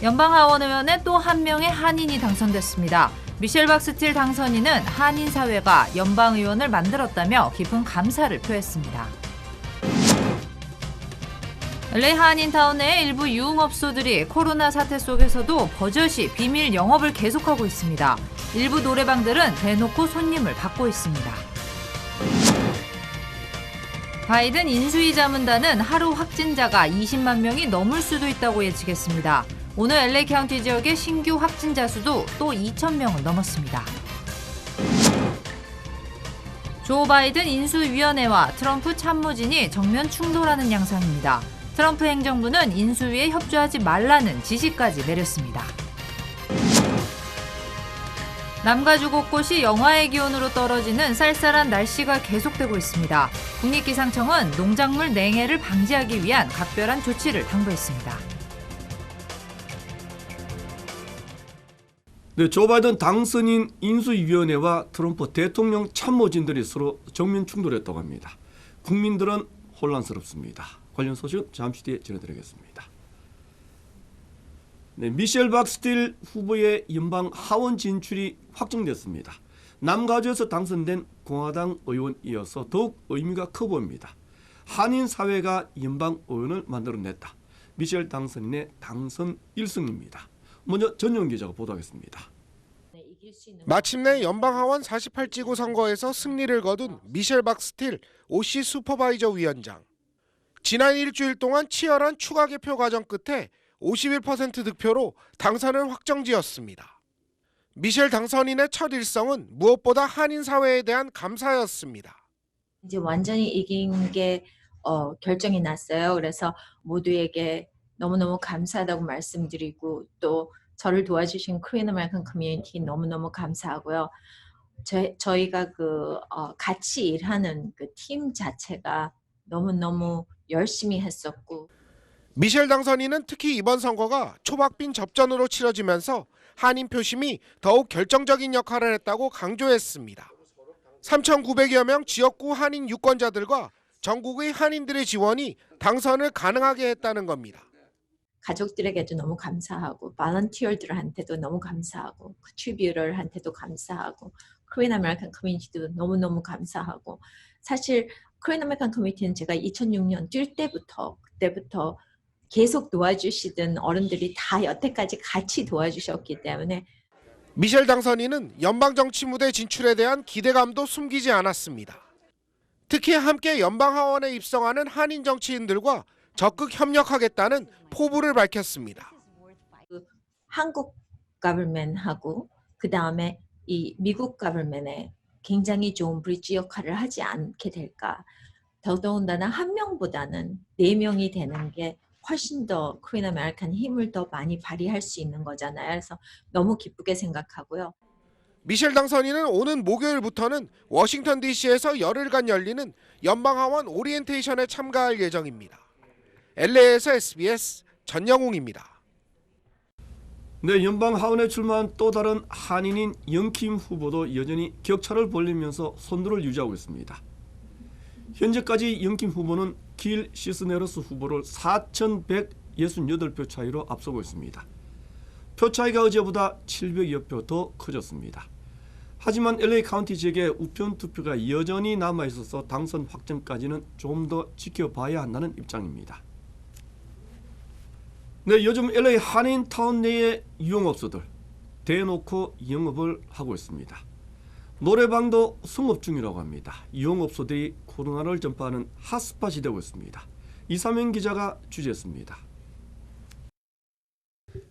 연방하원의원에 또 한 명의 한인이 당선됐습니다. 미셸 박스틸 당선인은 한인 사회가 연방의원을 만들었다며 깊은 감사를 표했습니다. LA 한인타운 내 일부 유흥업소들이 코로나 사태 속에서도 버젓이 비밀 영업을 계속하고 있습니다. 일부 노래방들은 대놓고 손님을 받고 있습니다. 바이든 인수위 자문단은 하루 확진자가 20만 명이 넘을 수도 있다고 예측했습니다. 오늘 LA 카운티 지역의 신규 확진자 수도 또 2,000명을 넘었습니다. 조 바이든 인수위원회와 트럼프 참모진이 정면 충돌하는 양상입니다. 트럼프 행정부는 인수위에 협조하지 말라는 지시까지 내렸습니다. 남가주 곳곳이 영하의 기온으로 떨어지는 쌀쌀한 날씨가 계속되고 있습니다. 국립기상청은 농작물 냉해를 방지하기 위한 각별한 조치를 당부했습니다. 네, 조 바이든 당선인 인수위원회와 트럼프 대통령 참모진들이 서로 정면 충돌했다고 합니다. 국민들은 혼란스럽습니다. 관련 소식은 잠시 뒤에 전해드리겠습니다. 네, 미셸 박스틸 후보의 연방 하원 진출이 확정됐습니다. 남가주에서 당선된 공화당 의원이어서 더욱 의미가 커 보입니다. 한인 사회가 연방 의원을 만들어냈다. 미셸 당선인의 당선 1승입니다. 먼저 전용 기자가 보도하겠습니다. 마침내 연방하원 48지구 선거에서 승리를 거둔 미셸 박스틸 OC 슈퍼바이저 위원장. 지난 일주일 동안 치열한 추가 개표 과정 끝에 51% 득표로 당선을 확정지었습니다. 미셸 당선인의 첫 일성은 무엇보다 한인 사회에 대한 감사였습니다. 이제 완전히 이긴 게 결정이 났어요. 그래서 모두에게 너무너무 감사하다고 말씀드리고 또 저를 도와주신 코리안 아메리칸 커뮤니티 너무너무 감사하고요. 저희가 같이 일하는 그 팀 자체가 너무너무 열심히 했었고. 미셸 당선인은 특히 이번 선거가 초박빙 접전으로 치러지면서 한인 표심이 더욱 결정적인 역할을 했다고 강조했습니다. 3,900여 명 지역구 한인 유권자들과 전국의 한인들의 지원이 당선을 가능하게 했다는 겁니다. 가족들에게도 너무 감사하고 발런티어들한테도 너무 감사하고 컨트리뷰터한테도 감사하고 코리안 아메리칸 커뮤니티도 너무너무 감사하고 사실 코리안 아메리칸 커뮤니티는 제가 2006년 뛸 때부터 그때부터 계속 도와주시던 어른들이 다 여태까지 같이 도와주셨기 때문에 미셸 당선인은 연방정치 무대 진출에 대한 기대감도 숨기지 않았습니다. 특히 함께 연방하원에 입성하는 한인 정치인들과 적극 협력하겠다는 포부를 밝혔습니다. 한국 가버먼트하고 그 다음에 이 미국 가버먼트에 굉장히 좋은 브리지 역할을 하지 않게 될까. 더더군다나 한 명보다는 4명이 되는 게 훨씬 더 코리안 아메리칸 힘을 더 많이 발휘할 수 있는 거잖아요. 그래서 너무 기쁘게 생각하고요. 미셸 당선인은 오는 목요일부터는 워싱턴 DC에서 열흘간 열리는 연방하원 오리엔테이션에 참가할 예정입니다. LA에서 SBS 전영웅입니다. 네, 연방 하원에 출마한 또 다른 한인인 영킴 후보도 여전히 격차를 벌리면서 선두를 유지하고 있습니다. 현재까지 영킴 후보는 길 시스네로스 후보를 4,168표 차이로 앞서고 있습니다. 표 차이가 어제보다 700여 표 더 커졌습니다. 하지만 LA 카운티 지역에 우편 투표가 여전히 남아있어서 당선 확정까지는 좀 더 지켜봐야 한다는 입장입니다. 네, 요즘 LA 한인타운 내의 유흥업소들 대놓고 영업을 하고 있습니다. 노래방도 성업 중이라고 합니다. 유흥업소들이 코로나를 전파하는 핫스팟이 되고 있습니다. 이삼현 기자가 취재했습니다.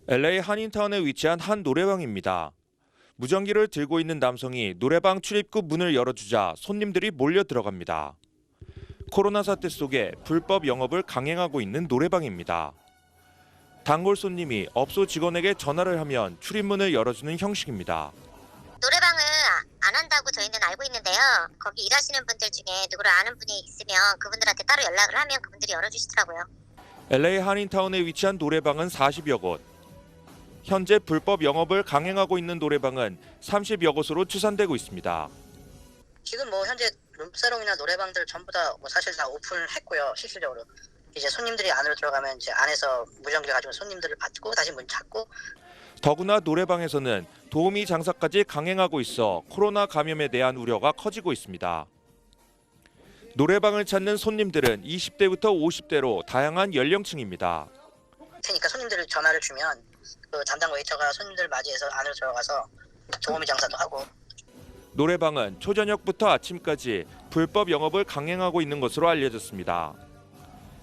LA 한인타운에 위치한 한 노래방입니다. 무전기를 들고 있는 남성이 노래방 출입구 문을 열어주자 손님들이 몰려 들어갑니다. 코로나 사태 속에 불법 영업을 강행하고 있는 노래방입니다. 단골 손님이 업소 직원에게 전화를 하면 출입문을 열어주는 형식입니다. 노래방은 안 한다고 저희는 알고 있는데요. 거기 일하시는 분들 중에 누구를 아는 분이 있으면 그분들한테 따로 연락을 하면 그분들이 열어주시더라고요. LA 한인타운에 위치한 노래방은 40여 곳. 현재 불법 영업을 강행하고 있는 노래방은 30여 곳으로 추산되고 있습니다. 지금 현재 룸사롱이나 노래방들 전부 다 사실 다 오픈을 했고요. 실질적으로. 이제 손님들이 안으로 들어가면 이제 안에서 무전기를 가지고 손님들을 받고 다시 문 닫고. 더구나 노래방에서는 도우미 장사까지 강행하고 있어 코로나 감염에 대한 우려가 커지고 있습니다. 노래방을 찾는 손님들은 20대부터 50대로 다양한 연령층입니다. 테니까 손님들 전화를 주면 그 담당 웨이터가 손님들 맞이해서 안으로 들어가서 도우미 장사도 하고. 노래방은 초저녁부터 아침까지 불법 영업을 강행하고 있는 것으로 알려졌습니다.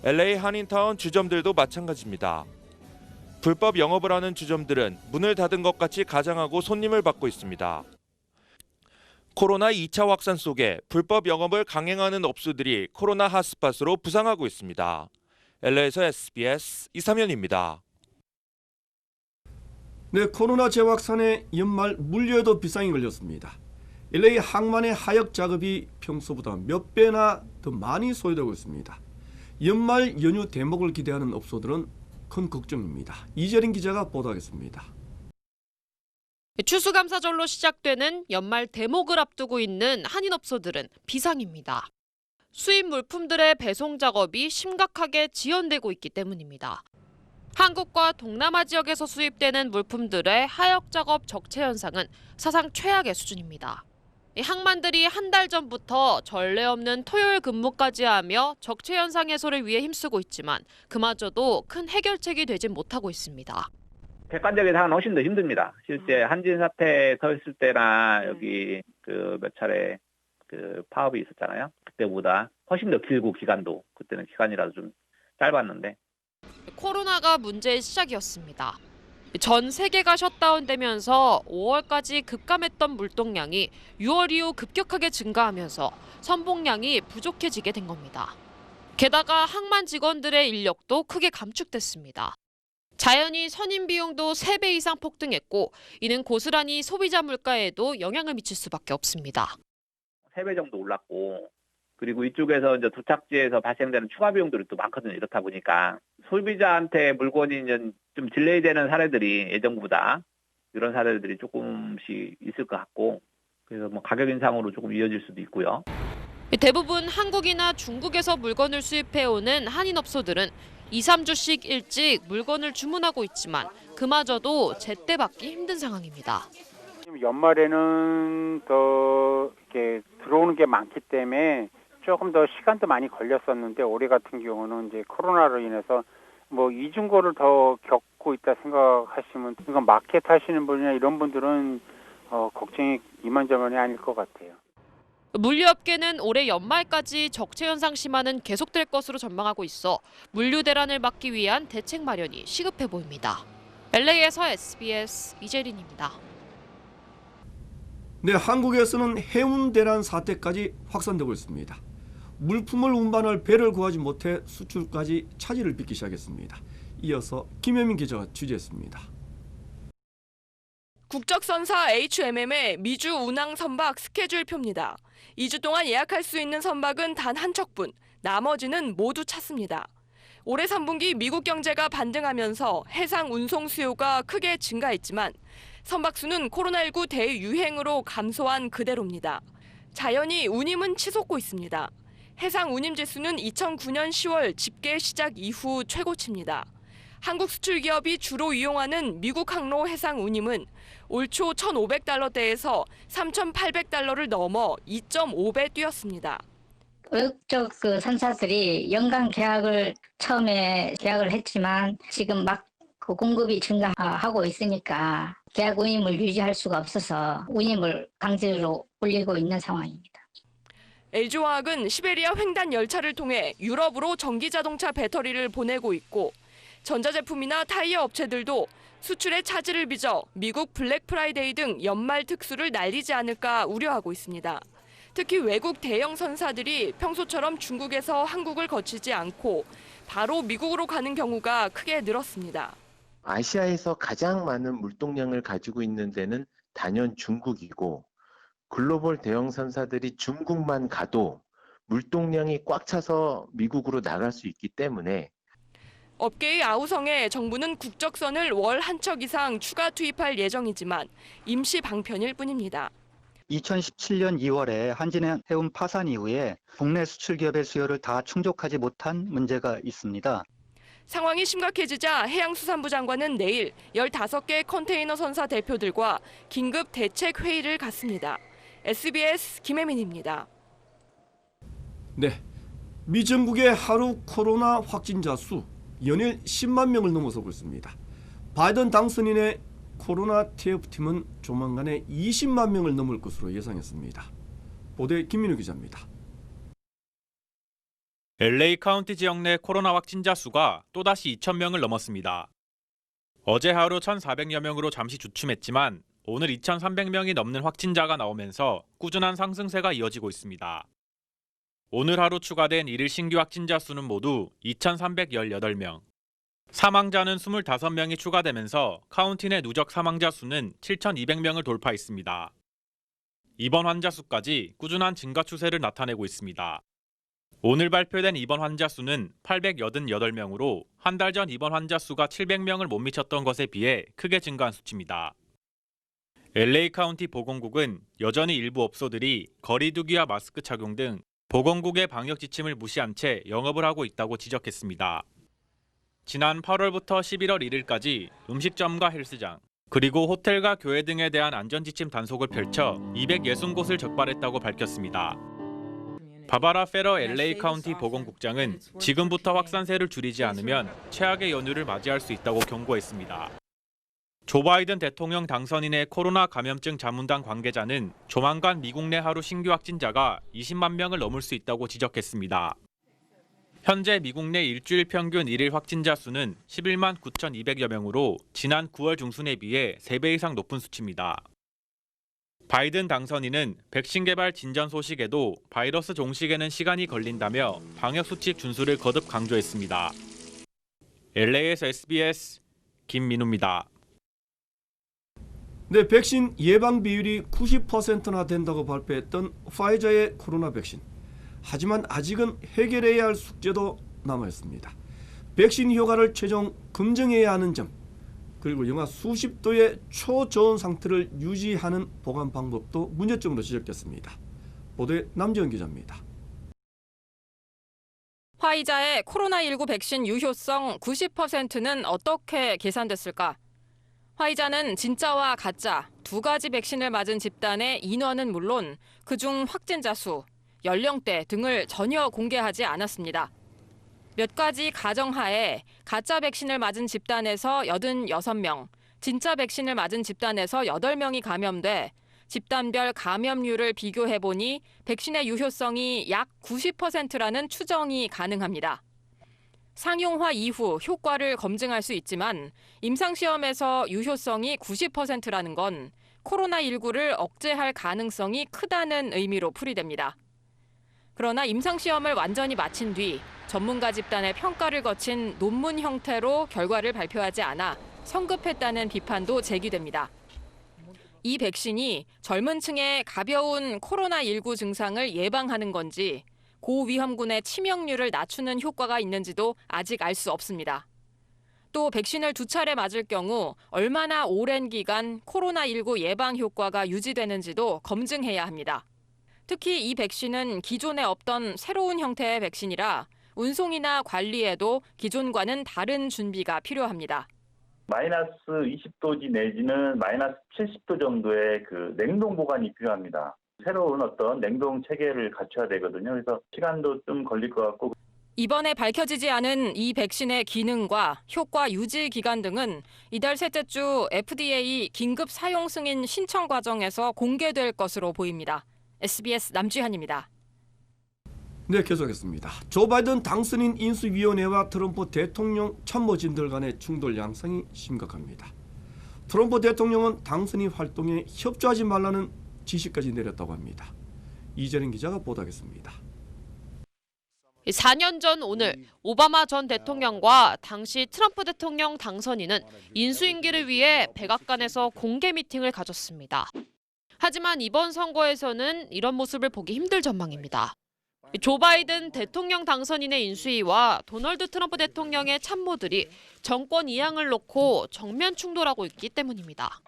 LA 한인타운 주점들도 마찬가지입니다. 불법 영업을 하는 주점들은 문을 닫은 것 같이 가장하고 손님을 받고 있습니다. 코로나 2차 확산 속에 불법 영업을 강행하는 업소들이 코로나 핫스팟으로 부상하고 있습니다. LA에서 SBS 이삼현입니다. 네, 코로나 재확산에 연말 물류에도 비상이 걸렸습니다. LA 항만의 하역 작업이 평소보다 몇 배나 더 많이 소요되고 있습니다. 연말 연휴 대목을 기대하는 업소들은 큰 걱정입니다. 이재린 기자가 보도하겠습니다. 추수감사절로 시작되는 연말 대목을 앞두고 있는 한인업소들은 비상입니다. 수입 물품들의 배송 작업이 심각하게 지연되고 있기 때문입니다. 한국과 동남아 지역에서 수입되는 물품들의 하역 작업 적체 현상은 사상 최악의 수준입니다. 항만들이 한 달 전부터 전례 없는 토요일 근무까지 하며 적체 현상 해소를 위해 힘쓰고 있지만 그마저도 큰 해결책이 되진 못하고 있습니다. 객관적인 상황은 훨씬 더 힘듭니다. 실제 한진 사태 터졌을 때나 여기 그 몇 차례 그 파업이 있었잖아요. 그때보다 훨씬 더 길고 기간도 그때는 기간이라도 좀 짧았는데. 코로나가 문제의 시작이었습니다. 전 세계가 셧다운되면서 5월까지 급감했던 물동량이 6월 이후 급격하게 증가하면서 선봉량이 부족해지게 된 겁니다. 게다가 항만 직원들의 인력도 크게 감축됐습니다. 자연히 선임 비용도 3배 이상 폭등했고 이는 고스란히 소비자 물가에도 영향을 미칠 수밖에 없습니다. 3배 정도 올랐고 그리고 이쪽에서 이제 도착지에서 발생되는 추가 비용들이 또 많거든요. 이렇다 보니까 소비자한테 물건이 이제 좀 딜레이되는 사례들이 예정보다 이런 사례들이 조금씩 있을 것 같고 그래서 뭐 가격 인상으로 조금 이어질 수도 있고요. 대부분 한국이나 중국에서 물건을 수입해오는 한인업소들은 2-3주씩 일찍 물건을 주문하고 있지만 그마저도 제때 받기 힘든 상황입니다. 연말에는 더 이렇게 들어오는 게 많기 때문에 조금 더 시간도 많이 걸렸었는데 올해 같은 경우는 이제 코로나로 인해서 뭐 이중고를 더 겪고 있다 생각하시면 이건 마켓 하시는 분이나 이런 분들은 걱정이 이만저만이 아닐 것 같아요. 물류업계는 올해 연말까지 적체 현상 심화는 계속될 것으로 전망하고 있어 물류 대란을 막기 위한 대책 마련이 시급해 보입니다. LA에서 SBS 이재린입니다. 네, 한국에서는 해운 대란 사태까지 확산되고 있습니다. 물품을 운반할 배를 구하지 못해 수출까지 차질을 빚기 시작했습니다. 이어서 김혜민 기자가 취재했습니다. 국적선사 HMM의 미주 운항 선박 스케줄표입니다. 2주 동안 예약할 수 있는 선박은 단 한 척뿐, 나머지는 모두 찼습니다. 올해 3분기 미국 경제가 반등하면서 해상 운송 수요가 크게 증가했지만 선박 수는 코로나19 대유행으로 감소한 그대로입니다. 자연히 운임은 치솟고 있습니다. 해상 운임 지수는 2009년 10월 집계 시작 이후 최고치입니다. 한국 수출 기업이 주로 이용하는 미국 항로 해상 운임은 올 초 1,500달러대에서 3,800달러를 넘어 2.5배 뛰었습니다. 외국적 선사들이 연간 처음에 계약을 했지만 지금 막 그 공급이 증가하고 있으니까 계약 운임을 유지할 수가 없어서 운임을 강제로 올리고 있는 상황입니다. LG화학은 시베리아 횡단 열차를 통해 유럽으로 전기자동차 배터리를 보내고 있고 전자제품이나 타이어 업체들도 수출의 차질을 빚어 미국 블랙 프라이데이 등 연말 특수를 날리지 않을까 우려하고 있습니다. 특히 외국 대형 선사들이 평소처럼 중국에서 한국을 거치지 않고 바로 미국으로 가는 경우가 크게 늘었습니다. 아시아에서 가장 많은 물동량을 가지고 있는 데는 단연 중국이고 글로벌 대형 선사들이 중국만 가도 물동량이 꽉 차서 미국으로 나갈 수 있기 때문에 업계의 아우성에 정부는 국적선을 월 한 척 이상 추가 투입할 예정이지만 임시 방편일 뿐입니다. 2017년 2월에 한진해운 파산 이후에 국내 수출 기업의 수요를 다 충족하지 못한 문제가 있습니다. 상황이 심각해지자 해양수산부 장관은 내일 15개 컨테이너 선사 대표들과 긴급 대책 회의를 갖습니다. SBS 김혜민입니다. 네, 미 전국의 하루 코로나 확진자 수 연일 10만 명을 넘어서고 있습니다. 바이든 당선인의 코로나 TF팀은 조만간에 20만 명을 넘을 것으로 예상했습니다. 보도에 김민우 기자입니다. LA 카운티 지역 내 코로나 확진자 수가 또다시 2,000명을 넘었습니다. 어제 하루 1,400여 명으로 잠시 주춤했지만 오늘 2,300명이 넘는 확진자가 나오면서 꾸준한 상승세가 이어지고 있습니다. 오늘 하루 추가된 1일 신규 확진자 수는 모두 2,318명. 사망자는 25명이 추가되면서 카운티 내 누적 사망자 수는 7,200명을 돌파했습니다. 입원 환자 수까지 꾸준한 증가 추세를 나타내고 있습니다. 오늘 발표된 입원 환자 수는 888명으로 한 달 전 입원 환자 수가 700명을 못 미쳤던 것에 비해 크게 증가한 수치입니다. LA 카운티 보건국은 여전히 일부 업소들이 거리 두기와 마스크 착용 등 보건국의 방역 지침을 무시한 채 영업을 하고 있다고 지적했습니다. 지난 8월부터 11월 1일까지 음식점과 헬스장, 그리고 호텔과 교회 등에 대한 안전지침 단속을 펼쳐 260곳을 적발했다고 밝혔습니다. 바바라 페러 LA 카운티 보건국장은 지금부터 확산세를 줄이지 않으면 최악의 연휴를 맞이할 수 있다고 경고했습니다. 조 바이든 대통령 당선인의 코로나 감염증 자문단 관계자는 조만간 미국 내 하루 신규 확진자가 20만 명을 넘을 수 있다고 지적했습니다. 현재 미국 내 일주일 평균 1일 확진자 수는 11만 9,200여 명으로 지난 9월 중순에 비해 3배 이상 높은 수치입니다. 바이든 당선인은 백신 개발 진전 소식에도 바이러스 종식에는 시간이 걸린다며 방역수칙 준수를 거듭 강조했습니다. LA에서 SBS 김민우입니다. 네, 백신 예방 비율이 90%나 된다고 발표했던 화이자의 코로나 백신. 하지만 아직은 해결해야 할 숙제도 남아있습니다. 백신 효과를 최종 검증해야 하는 점, 그리고 영하 수십 도의 초저온 상태를 유지하는 보관 방법도 문제점으로 지적됐습니다. 보도에 남지원 기자입니다. 화이자의 코로나19 백신 유효성 90%는 어떻게 계산됐을까? 화이자는 진짜와 가짜 두 가지 백신을 맞은 집단의 인원은 물론 그중 확진자 수, 연령대 등을 전혀 공개하지 않았습니다. 몇 가지 가정하에 가짜 백신을 맞은 집단에서 86명, 진짜 백신을 맞은 집단에서 8명이 감염돼 집단별 감염률을 비교해보니 백신의 유효성이 약 90%라는 추정이 가능합니다. 상용화 이후 효과를 검증할 수 있지만 임상시험에서 유효성이 90%라는 건 코로나19를 억제할 가능성이 크다는 의미로 풀이됩니다. 그러나 임상시험을 완전히 마친 뒤 전문가 집단의 평가를 거친 논문 형태로 결과를 발표하지 않아 성급했다는 비판도 제기됩니다. 이 백신이 젊은 층의 가벼운 코로나19 증상을 예방하는 건지 고위험군의 치명률을 낮추는 효과가 있는지도 아직 알 수 없습니다. 또 백신을 2차례 맞을 경우 얼마나 오랜 기간 코로나19 예방 효과가 유지되는지도 검증해야 합니다. 특히 이 백신은 기존에 없던 새로운 형태의 백신이라 운송이나 관리에도 기존과는 다른 준비가 필요합니다. 마이너스 20도지 내지는 마이너스 70도 정도의 그 냉동 보관이 필요합니다. 새로운 어떤 냉동 체계를 갖춰야 되거든요. 그래서 시간도 좀 걸릴 것 같고. 이번에 밝혀지지 않은 이 백신의 기능과 효과 유지 기간 등은 이달 셋째 주 FDA 긴급 사용 승인 신청 과정에서 공개될 것으로 보입니다. SBS 남주현입니다. 네, 계속하겠습니다. 조 바이든 당선인 인수위원회와 트럼프 대통령 참모진들 간의 충돌 양상이 심각합니다. 트럼프 대통령은 당선인 활동에 협조하지 말라는 지시까지 내렸다고 합니다. 이재린 기자가 보도하겠습니다. 4년 전 오늘 오바마 전 대통령과 당시 트럼프 대통령 당선인은 인수인계를 위해 백악관에서 공개 미팅을 가졌습니다. 하지만 이번 선거에서는 이런 모습을 보기 힘들 전망입니다. 조 바이든 대통령 당선인의 인수위와 도널드 트럼프 대통령의 참모들이 정권 이양을 놓고 정면 충돌하고 있기 때문입니다.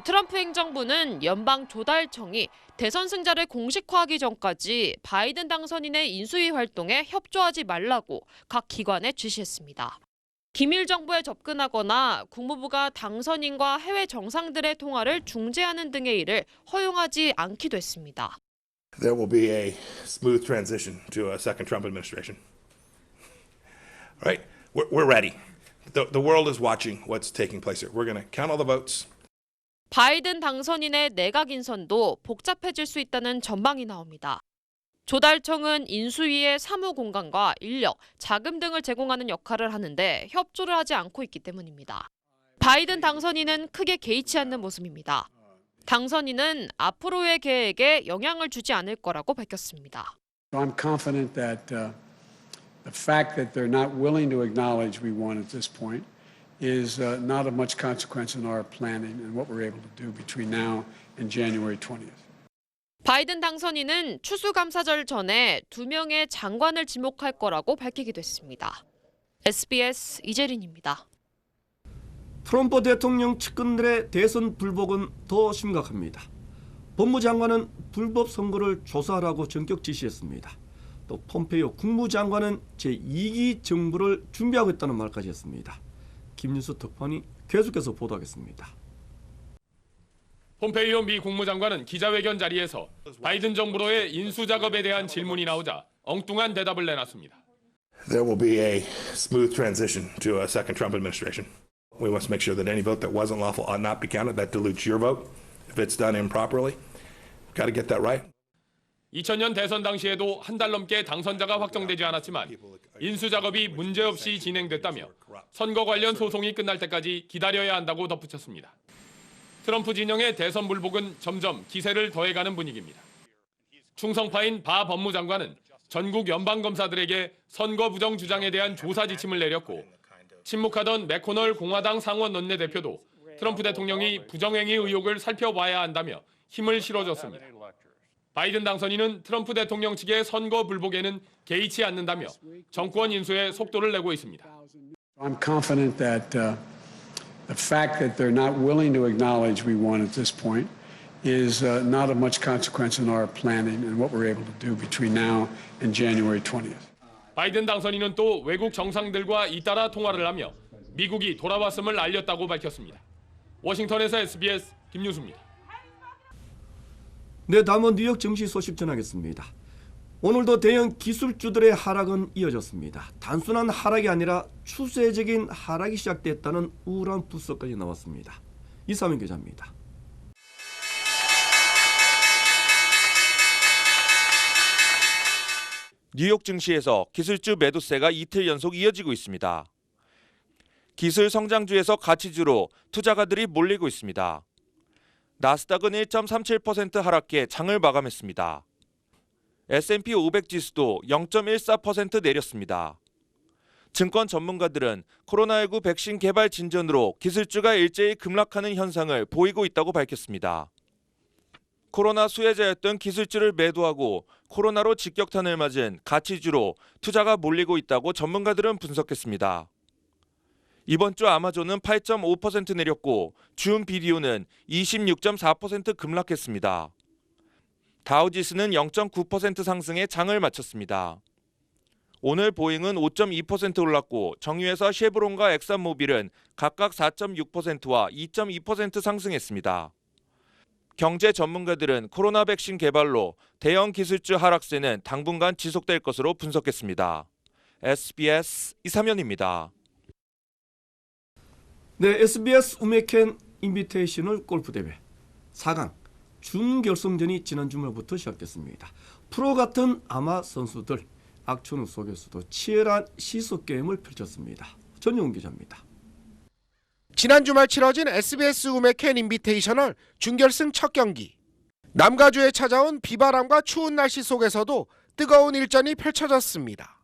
트럼프 행정부는 연방 조달청이 대선 승자를 공식화하기 전까지 바이든 당선인의 인수위 활동에 협조하지 말라고 각 기관에 지시했습니다. 기밀 정보에 접근하거나 국무부가 당선인과 해외 정상들의 통화를 중재하는 등의 일을 허용하지 않기도 했습니다. There will be a smooth transition to a second Trump administration. Right? We're ready. The world is watching what's taking place here. We're going to count all the votes. 바이든 당선인의 내각 인선도 복잡해질 수 있다는 전망이 나옵니다. 조달청은 인수위의 사무 공간과 인력, 자금 등을 제공하는 역할을 하는데 협조를 하지 않고 있기 때문입니다. 바이든 당선인은 크게 개의치 않는 모습입니다. 당선인은 앞으로의 계획에 영향을 주지 않을 거라고 밝혔습니다. I'm confident that the fact that they're not willing to acknowledge we won at this point is not of much consequence in our planning and what we're able to do between now and January 20th. 바이든 당선인은 추수감사절 전에 2명의 장관을 지목할 거라고 밝히기도 했습니다. SBS 이재린입니다. 트럼프 대통령 측근들의 대선 불복은 더 심각합니다. 법무장관은 불법 선거를 조사하라고 전격 지시했습니다. 또 폼페이오 국무장관은 제2기 정부를 준비하고 있다는 말까지 했습니다. 김윤수 특파원이 계속해서 보도하겠습니다. 폼페이오 미 국무장관은 기자회견 자리에서 바이든 정부로의 인수작업에 대한 질문이 나오자 엉뚱한 대답을 내놨습니다. There will be a smooth transition to a second Trump administration. We must make sure that any vote that wasn't lawful ought not be counted. That dilutes your vote if it's done improperly. Got to get that right. 2000년 대선 당시에도 한 달 넘게 당선자가 확정되지 않았지만 인수작업이 문제없이 진행됐다며 선거 관련 소송이 끝날 때까지 기다려야 한다고 덧붙였습니다. 트럼프 진영의 대선 불복은 점점 기세를 더해가는 분위기입니다. 충성파인 바 법무장관은 전국 연방검사들에게 선거 부정 주장에 대한 조사 지침을 내렸고 침묵하던 맥코널 공화당 상원 원내대표도 트럼프 대통령이 부정행위 의혹을 살펴봐야 한다며 힘을 실어줬습니다. 바이든 당선인은 트럼프 대통령 측의 선거 불복에는 개의치 않는다며 정권 인수에 속도를 내고 있습니다. I'm confident that the fact that they're not willing to acknowledge we won at this point is not of much consequence in our planning and what we're able to do between now and January 20th. 바이든 당선인은 또 외국 정상들과 잇따라 통화를 하며 미국이 돌아왔음을 알렸다고 밝혔습니다. 워싱턴에서 SBS 김유수입니다. 네, 다음은 뉴욕 증시 소식 전하겠습니다. 오늘도 대형 기술주들의 하락은 이어졌습니다. 단순한 하락이 아니라 추세적인 하락이 시작됐다는 우울한 분석까지 나왔습니다. 이사민 기자입니다. 뉴욕 증시에서 기술주 매도세가 이틀 연속 이어지고 있습니다. 기술 성장주에서 가치주로 투자가들이 몰리고 있습니다. 나스닥은 1.37% 하락해 장을 마감했습니다. S&P 500 지수도 0.14% 내렸습니다. 증권 전문가들은 코로나19 백신 개발 진전으로 기술주가 일제히 급락하는 현상을 보이고 있다고 밝혔습니다. 코로나 수혜자였던 기술주를 매도하고 코로나로 직격탄을 맞은 가치주로 투자가 몰리고 있다고 전문가들은 분석했습니다. 이번 주 아마존은 8.5% 내렸고 줌 비디오는 26.4% 급락했습니다. 다우지수는 0.9% 상승해 장을 마쳤습니다. 오늘 보잉은 5.2% 올랐고 정유회사 쉐브론과 엑산모빌은 각각 4.6%와 2.2% 상승했습니다. 경제 전문가들은 코로나 백신 개발로 대형 기술주 하락세는 당분간 지속될 것으로 분석했습니다. SBS 이삼현입니다. 네, SBS 우메켄 인비테이셔널 골프대회 4강 준결승전이 지난 주말부터 시작됐습니다. 프로 같은 아마 선수들, 악천후 속에서도 치열한 시속 게임을 펼쳤습니다. 전용훈 기자입니다. 지난 주말 치러진 SBS 우메켄 인비테이셔널 준결승 첫 경기. 남가주에 찾아온 비바람과 추운 날씨 속에서도 뜨거운 일전이 펼쳐졌습니다.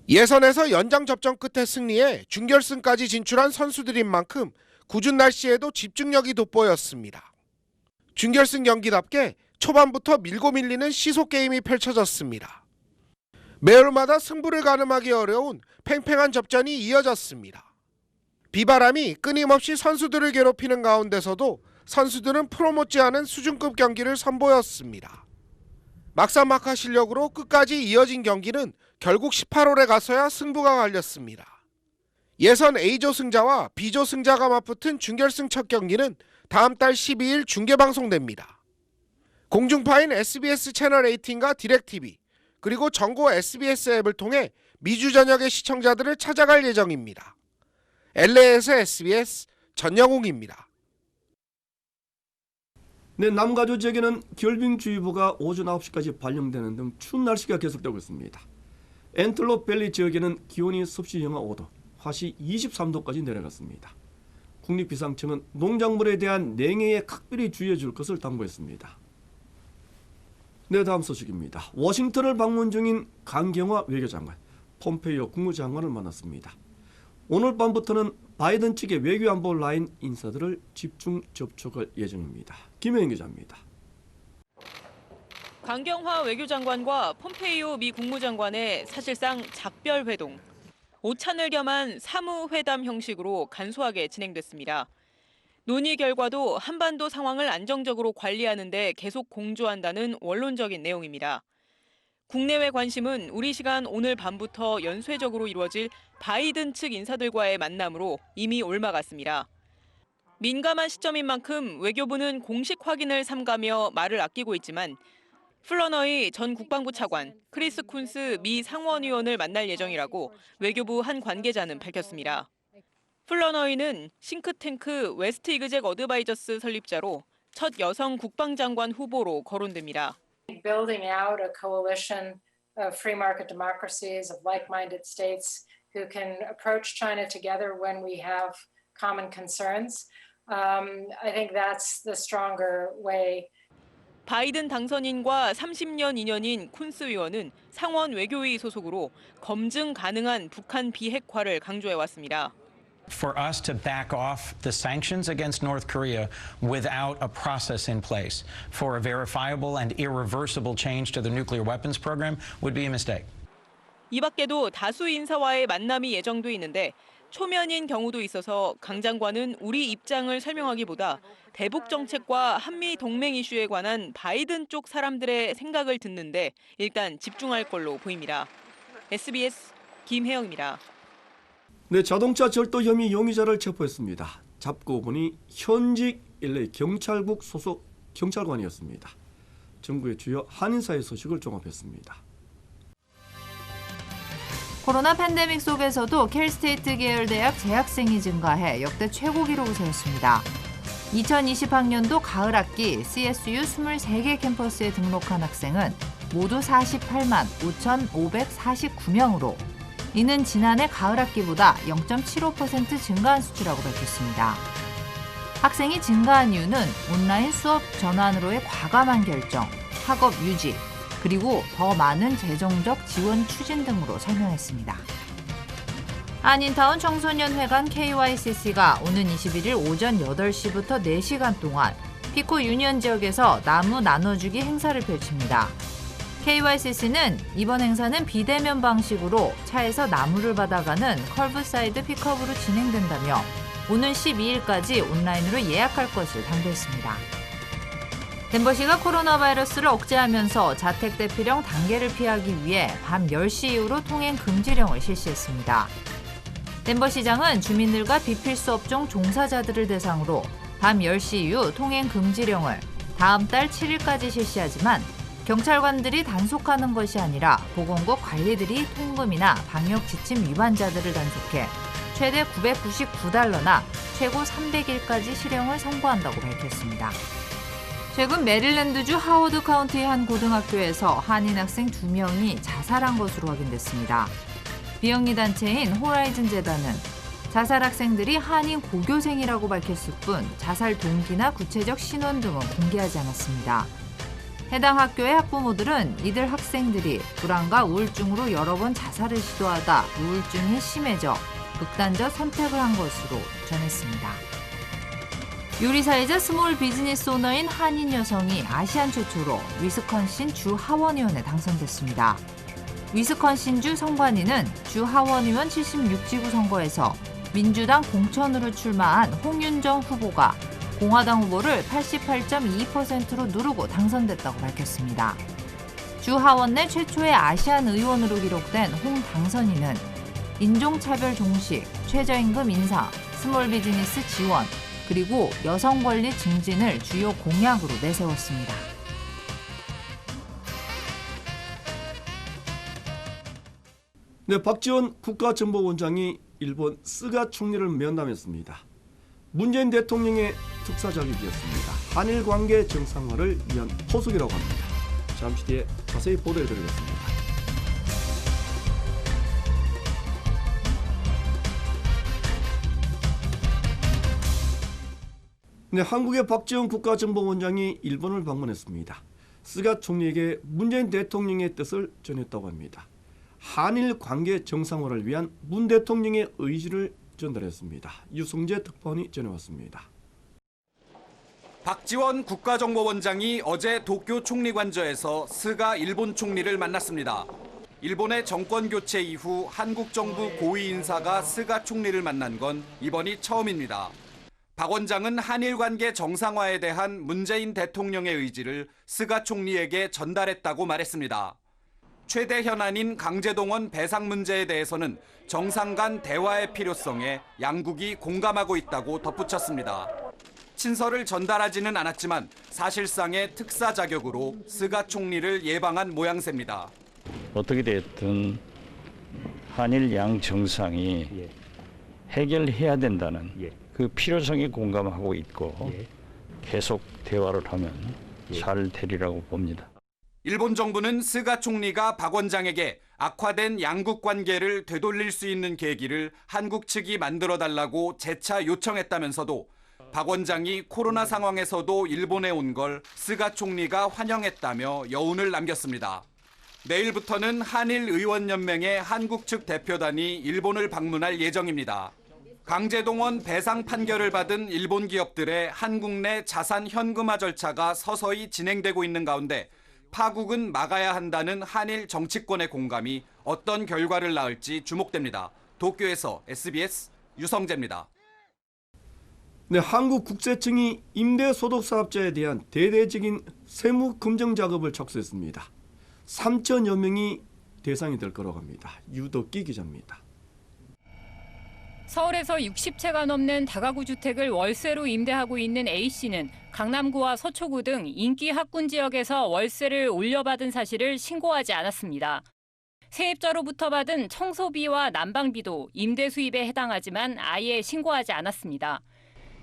예선에서 연장 접전 끝에 승리해 준결승까지 진출한 선수들인 만큼 궂은 날씨에도 집중력이 돋보였습니다. 준결승 경기답게 초반부터 밀고 밀리는 시속 게임이 펼쳐졌습니다. 매홀마다 승부를 가늠하기 어려운 팽팽한 접전이 이어졌습니다. 비바람이 끊임없이 선수들을 괴롭히는 가운데서도 선수들은 프로 못지않은 수준급 경기를 선보였습니다. 막상막하 실력으로 끝까지 이어진 경기는 결국 18홀에 가서야 승부가 갈렸습니다. 예선 A조 승자와 B조 승자가 맞붙은 준결승 첫 경기는 다음 달 12일 중계방송됩니다. 공중파인 SBS 채널 18과 디렉TV 그리고 전국 SBS 앱을 통해 미주 전역의 시청자들을 찾아갈 예정입니다. LA에서 SBS 전영웅입니다. 네, 남가주 지역에는 결빙주의보가 오전 9시까지 발령되는 등 추운 날씨가 계속되고 있습니다. 엔틀롭 밸리 지역에는 기온이 섭씨 영하 5도, 화씨 23도까지 내려갔습니다. 국립기상청은 농작물에 대한 냉해에 각별히 주의해 줄 것을 당부했습니다. 네, 다음 소식입니다. 워싱턴을 방문 중인 강경화 외교장관, 폼페이오 국무장관을 만났습니다. 오늘 밤부터는 바이든 측의 외교안보 라인 인사들을 집중 접촉할 예정입니다. 김혜인 기자입니다. 강경화 외교장관과 폼페이오 미 국무장관의 사실상 작별 회동. 오찬을 겸한 사무회담 형식으로 간소하게 진행됐습니다. 논의 결과도 한반도 상황을 안정적으로 관리하는 데 계속 공조한다는 원론적인 내용입니다. 국내외 관심은 우리 시간 오늘 밤부터 연쇄적으로 이루어질 바이든 측 인사들과의 만남으로 이미 올마갔습니다. 민감한 시점인 만큼 외교부는 공식 확인을 삼가며 말을 아끼고 있지만 플러너이 전 국방부 차관, 크리스 쿤스 미 상원의원을 만날 예정이라고 외교부 한 관계자는 밝혔습니다. 플러너이는 싱크탱크 웨스트 이그잭 어드바이저스 설립자로 첫 여성 국방장관 후보로 거론됩니다. Building out a coalition of free market democracies, of like-minded states who can approach China together when we have common concerns. I think that's the stronger way. 바이든 당선인과 30년 인연인 쿤스 의원은 상원 외교위 소속으로 검증 가능한 북한 비핵화를 강조해왔습니다. For us to back off the sanctions against North Korea without a process in place for a verifiable and irreversible change to the nuclear weapons program would be a mistake. 이 밖에도 다수 인사와의 만남이 예정돼 있는데 초면인 경우도 있어서 강 장관은 우리 입장을 설명하기보다 대북 정책과 한미 동맹 이슈에 관한 바이든 쪽 사람들의 생각을 듣는데 일단 집중할 걸로 보입니다. SBS 김혜영입니다. 네, 자동차 절도 혐의 용의자를 체포했습니다. 잡고 보니 현직 LA 경찰국 소속 경찰관이었습니다. 정부의 주요 한인사회 소식을 종합했습니다. 코로나 팬데믹 속에서도 캘스테이트 계열 대학 재학생이 증가해 역대 최고 기록을 세웠습니다. 2020학년도 가을 학기 CSU 23개 캠퍼스에 등록한 학생은 모두 48만 5,549명으로 이는 지난해 가을 학기보다 0.75% 증가한 수치라고 밝혔습니다. 학생이 증가한 이유는 온라인 수업 전환으로의 과감한 결정, 학업 유지, 그리고 더 많은 재정적 지원 추진 등으로 설명했습니다. 한인타운 청소년회관 KYCC가 오는 21일 오전 8시부터 4시간 동안 피코 유니언 지역에서 나무 나눠주기 행사를 펼칩니다. KYCC는 이번 행사는 비대면 방식으로 차에서 나무를 받아가는 컬브사이드 픽업으로 진행된다며 오는 12일까지 온라인으로 예약할 것을 당부했습니다. 덴버시가 코로나 바이러스를 억제하면서 자택 대피령 단계를 피하기 위해 밤 10시 이후로 통행 금지령을 실시했습니다. 덴버시장은 주민들과 비필수 업종 종사자들을 대상으로 밤 10시 이후 통행 금지령을 다음 달 7일까지 실시하지만 경찰관들이 단속하는 것이 아니라 보건국 관리들이 통금이나 방역 지침 위반자들을 단속해 최대 $999나 최고 300일까지 실형을 선고한다고 밝혔습니다. 최근 메릴랜드주 하워드 카운티의 한 고등학교에서 한인 학생 2명이 자살한 것으로 확인됐습니다. 비영리 단체인 호라이즌 재단은 자살 학생들이 한인 고교생이라고 밝혔을 뿐 자살 동기나 구체적 신원 등은 공개하지 않았습니다. 해당 학교의 학부모들은 이들 학생들이 불안과 우울증으로 여러 번 자살을 시도하다 우울증이 심해져 극단적 선택을 한 것으로 전했습니다. 요리사이자 스몰 비즈니스 오너인 한인 여성이 아시안 최초로 위스콘신 주 하원의원에 당선됐습니다. 위스콘신주 선관위는 주 하원의원 76지구 선거에서 민주당 공천으로 출마한 홍윤정 후보가 공화당 후보를 88.2%로 누르고 당선됐다고 밝혔습니다. 주 하원 내 최초의 아시안 의원으로 기록된 홍 당선인은 인종차별 종식, 최저임금 인상, 스몰 비즈니스 지원, 그리고 여성 권리 증진을 주요 공약으로 내세웠습니다. 네, 박지원 국가정보원장이 일본 스가 총리를 면담했습니다. 문재인 대통령의 특사 자격이었습니다. 한일 관계 정상화를 위한 포석이라고 합니다. 잠시 뒤에 자세히 보도해드리겠습니다. 네, 한국의 박지원 국가정보원장이 일본을 방문했습니다. 스가 총리에게 문재인 대통령의 뜻을 전했다고 합니다. 한일 관계 정상화를 위한 문 대통령의 의지를 전달했습니다. 유성재 특파원이 전해왔습니다. 박지원 국가정보원장이 어제 도쿄 총리관저에서 스가 일본 총리를 만났습니다. 일본의 정권 교체 이후 한국 정부 고위 인사가 스가 총리를 만난 건 이번이 처음입니다. 박 원장은 한일 관계 정상화에 대한 문재인 대통령의 의지를 스가 총리에게 전달했다고 말했습니다. 최대 현안인 강제동원 배상 문제에 대해서는 정상 간 대화의 필요성에 양국이 공감하고 있다고 덧붙였습니다. 친서를 전달하지는 않았지만 사실상의 특사 자격으로 스가 총리를 예방한 모양새입니다. 어떻게 됐든 한일 양 정상이 해결해야 된다는 그 필요성에 공감하고 있고 계속 대화를 하면 잘 되리라고 봅니다. 일본 정부는 스가 총리가 박 원장에게 악화된 양국 관계를 되돌릴 수 있는 계기를 한국 측이 만들어달라고 재차 요청했다면서도 박 원장이 코로나 상황에서도 일본에 온 걸 스가 총리가 환영했다며 여운을 남겼습니다. 내일부터는 한일의원연맹의 한국 측 대표단이 일본을 방문할 예정입니다. 강제동원 배상 판결을 받은 일본 기업들의 한국 내 자산 현금화 절차가 서서히 진행되고 있는 가운데 파국은 막아야 한다는 한일 정치권의 공감이 어떤 결과를 낳을지 주목됩니다. 도쿄에서 SBS 유성재입니다. 네, 한국국세청이 임대소득사업자에 대한 대대적인 세무 검증 작업을 착수했습니다. 3천여 명이 대상이 될 거라고 합니다. 유덕기 기자입니다. 서울에서 60채가 넘는 다가구 주택을 월세로 임대하고 있는 A씨는 강남구와 서초구 등 인기 학군 지역에서 월세를 올려받은 사실을 신고하지 않았습니다. 세입자로부터 받은 청소비와 난방비도 임대 수입에 해당하지만 아예 신고하지 않았습니다.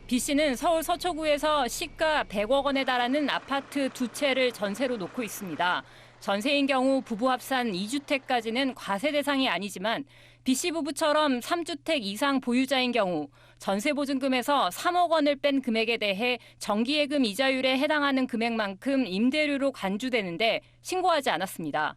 B씨는 서울 서초구에서 시가 100억 원에 달하는 아파트 2채를 전세로 놓고 있습니다. 전세인 경우 부부 합산 2주택까지는 과세 대상이 아니지만 B씨 부부처럼 3주택 이상 보유자인 경우 전세보증금에서 3억 원을 뺀 금액에 대해 정기예금 이자율에 해당하는 금액만큼 임대료로 간주되는데 신고하지 않았습니다.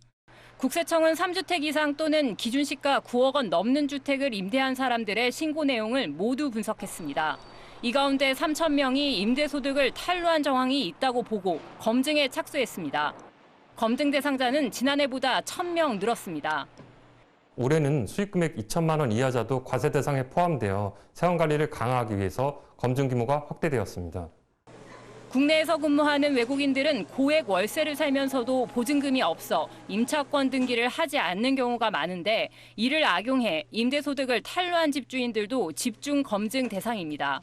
국세청은 3주택 이상 또는 기준시가 9억 원 넘는 주택을 임대한 사람들의 신고 내용을 모두 분석했습니다. 이 가운데 3천 명이 임대소득을 탈루한 정황이 있다고 보고 검증에 착수했습니다. 검증 대상자는 지난해보다 1,000명 늘었습니다. 올해는 수익금액 2천만 원 이하자도 과세 대상에 포함되어 세원관리를 강화하기 위해서 검증 규모가 확대되었습니다. 국내에서 근무하는 외국인들은 고액 월세를 살면서도 보증금이 없어 임차권 등기를 하지 않는 경우가 많은데 이를 악용해 임대소득을 탈루한 집주인들도 집중 검증 대상입니다.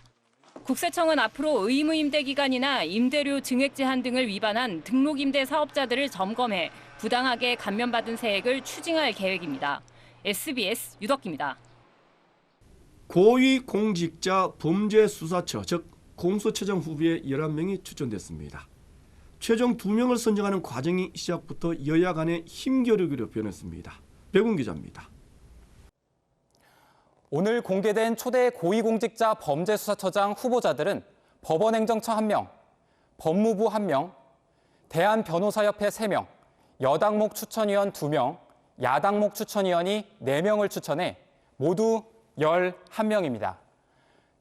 국세청은 앞으로 의무임대 기간이나 임대료 증액 제한 등을 위반한 등록임대 사업자들을 점검해 부당하게 감면받은 세액을 추징할 계획입니다. SBS 유덕기입니다. 고위공직자 범죄수사처, 즉 공수처장 후보에 11명이 추천됐습니다. 최종 2명을 선정하는 과정이 시작부터 여야 간의 힘겨루기로 변했습니다. 백운 기자입니다. 오늘 공개된 초대 고위공직자 범죄수사처장 후보자들은 법원행정처 1명, 법무부 1명, 대한변호사협회 3명, 여당목 추천위원 2명, 야당목 추천위원이 4명을 추천해 모두 11명입니다.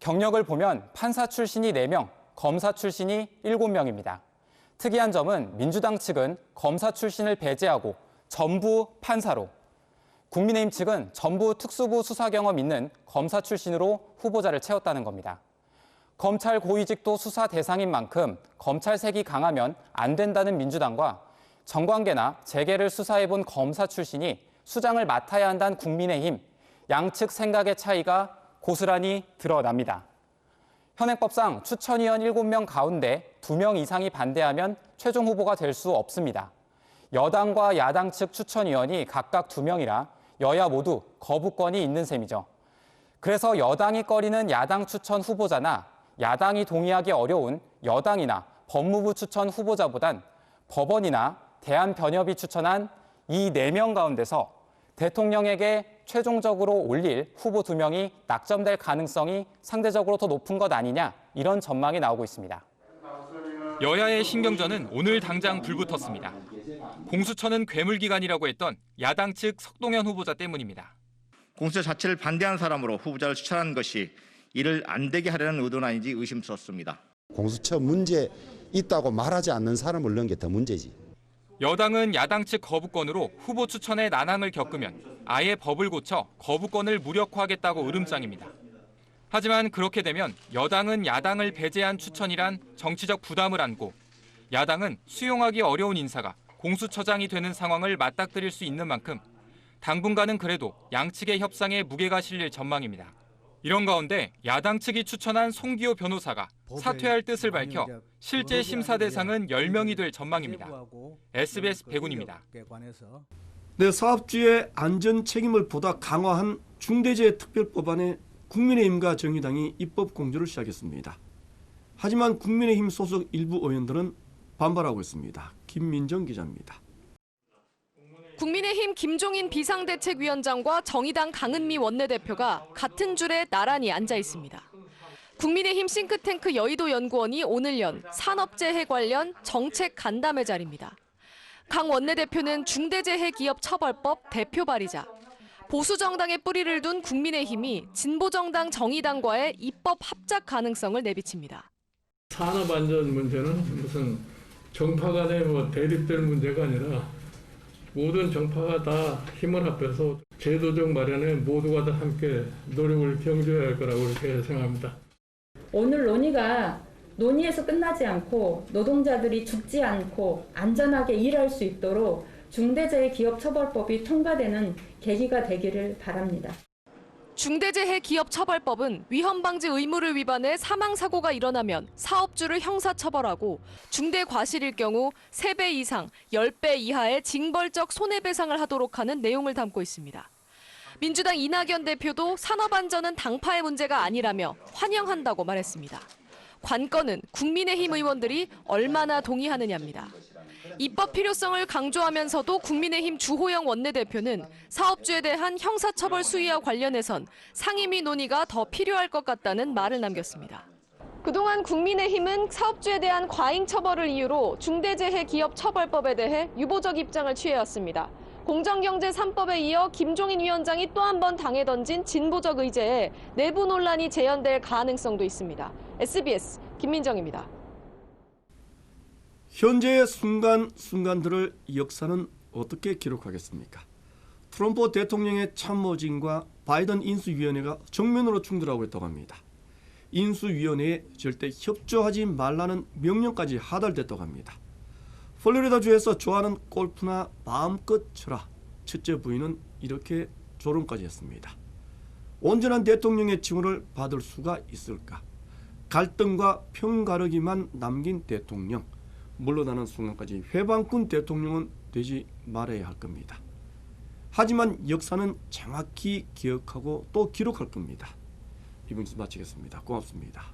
경력을 보면 판사 출신이 4명, 검사 출신이 7명입니다. 특이한 점은 민주당 측은 검사 출신을 배제하고 전부 판사로, 국민의힘 측은 전부 특수부 수사 경험 있는 검사 출신으로 후보자를 채웠다는 겁니다. 검찰 고위직도 수사 대상인 만큼 검찰색이 강하면 안 된다는 민주당과 정관계나 재계를 수사해본 검사 출신이 수장을 맡아야 한다는 국민의힘, 양측 생각의 차이가 고스란히 드러납니다. 현행법상 추천위원 7명 가운데 2명 이상이 반대하면 최종 후보가 될 수 없습니다. 여당과 야당 측 추천위원이 각각 2명이라 여야 모두 거부권이 있는 셈이죠. 그래서 여당이 꺼리는 야당 추천 후보자나 야당이 동의하기 어려운 여당이나 법무부 추천 후보자보단 법원이나 대한변협이 추천한 이 4명 가운데서 대통령에게 최종적으로 올릴 후보 2명이 낙점될 가능성이 상대적으로 더 높은 것 아니냐, 이런 전망이 나오고 있습니다. 여야의 신경전은 오늘 당장 불붙었습니다. 공수처는 괴물기관이라고 했던 야당 측 석동현 후보자 때문입니다. 공수처 자체를 반대한 사람으로 후보자를 추천한 것이 이를 안 되게 하려는 의도는 아닌지 의심스럽습니다. 공수처 문제 있다고 말하지 않는 사람을 넣은 게 더 문제지. 여당은 야당 측 거부권으로 후보 추천에 난항을 겪으면 아예 법을 고쳐 거부권을 무력화하겠다고 으름장입니다. 하지만 그렇게 되면 여당은 야당을 배제한 추천이란 정치적 부담을 안고 야당은 수용하기 어려운 인사가 공수처장이 되는 상황을 맞닥뜨릴 수 있는 만큼 당분간은 그래도 양측의 협상에 무게가 실릴 전망입니다. 이런 가운데 야당 측이 추천한 송기호 변호사가 사퇴할 뜻을 밝혀 실제 심사 대상은 10명이 될 전망입니다. SBS 백운입니다. 네, 사업주의 안전 책임을 보다 강화한 중대재해특별법안에 국민의힘과 정의당이 입법 공조를 시작했습니다. 하지만 국민의힘 소속 일부 의원들은 반발하고 있습니다. 김민정 기자입니다. 국민의힘 김종인 비상대책위원장과 정의당 강은미 원내대표가 같은 줄에 나란히 앉아 있습니다. 국민의힘 싱크탱크 여의도 연구원이 오늘 연 산업재해 관련 정책 간담회 자리입니다. 강 원내대표는 중대재해기업처벌법 대표 발의자, 보수정당의 뿌리를 둔 국민의힘이 진보정당 정의당과의 입법 합작 가능성을 내비칩니다. 산업안전 문제는 무슨 정파 간의 대립될 문제가 아니라 모든 정파가 다 힘을 합해서 제도적 마련에 모두가 다 함께 노력을 경주해야 할 거라고 이렇게 생각합니다. 오늘 논의에서 끝나지 않고 노동자들이 죽지 않고 안전하게 일할 수 있도록 중대재해기업처벌법이 통과되는 계기가 되기를 바랍니다. 중대재해기업처벌법은 위험방지 의무를 위반해 사망사고가 일어나면 사업주를 형사처벌하고 중대과실일 경우 3배 이상 10배 이하의 징벌적 손해배상을 하도록 하는 내용을 담고 있습니다. 민주당 이낙연 대표도 산업안전은 당파의 문제가 아니라며 환영한다고 말했습니다. 관건은 국민의힘 의원들이 얼마나 동의하느냐입니다. 입법 필요성을 강조하면서도 국민의힘 주호영 원내대표는 사업주에 대한 형사처벌 수위와 관련해선 상임위 논의가 더 필요할 것 같다는 말을 남겼습니다. 그동안 국민의힘은 사업주에 대한 과잉 처벌을 이유로 중대재해기업처벌법에 대해 유보적 입장을 취해왔습니다. 공정경제 3법에 이어 김종인 위원장이 또 한 번 당에 던진 진보적 의제에 내부 논란이 재현될 가능성도 있습니다. SBS 김민정입니다. 현재의 순간순간들을 역사는 어떻게 기록하겠습니까? 트럼프 대통령의 참모진과 바이든 인수위원회가 정면으로 충돌하고 있다고 합니다. 인수위원회에 절대 협조하지 말라는 명령까지 하달됐다고 합니다. 플로리다주에서 좋아하는 골프나 마음껏 쳐라. 첫째 부인은 이렇게 조롱까지 했습니다. 온전한 대통령의 칭호를 받을 수가 있을까? 갈등과 편가르기만 남긴 대통령. 물러나는 순간까지 회방꾼 대통령은 되지 말아야 할 겁니다. 하지만 역사는 정확히 기억하고 또 기록할 겁니다. 이번 주 마치겠습니다. 고맙습니다.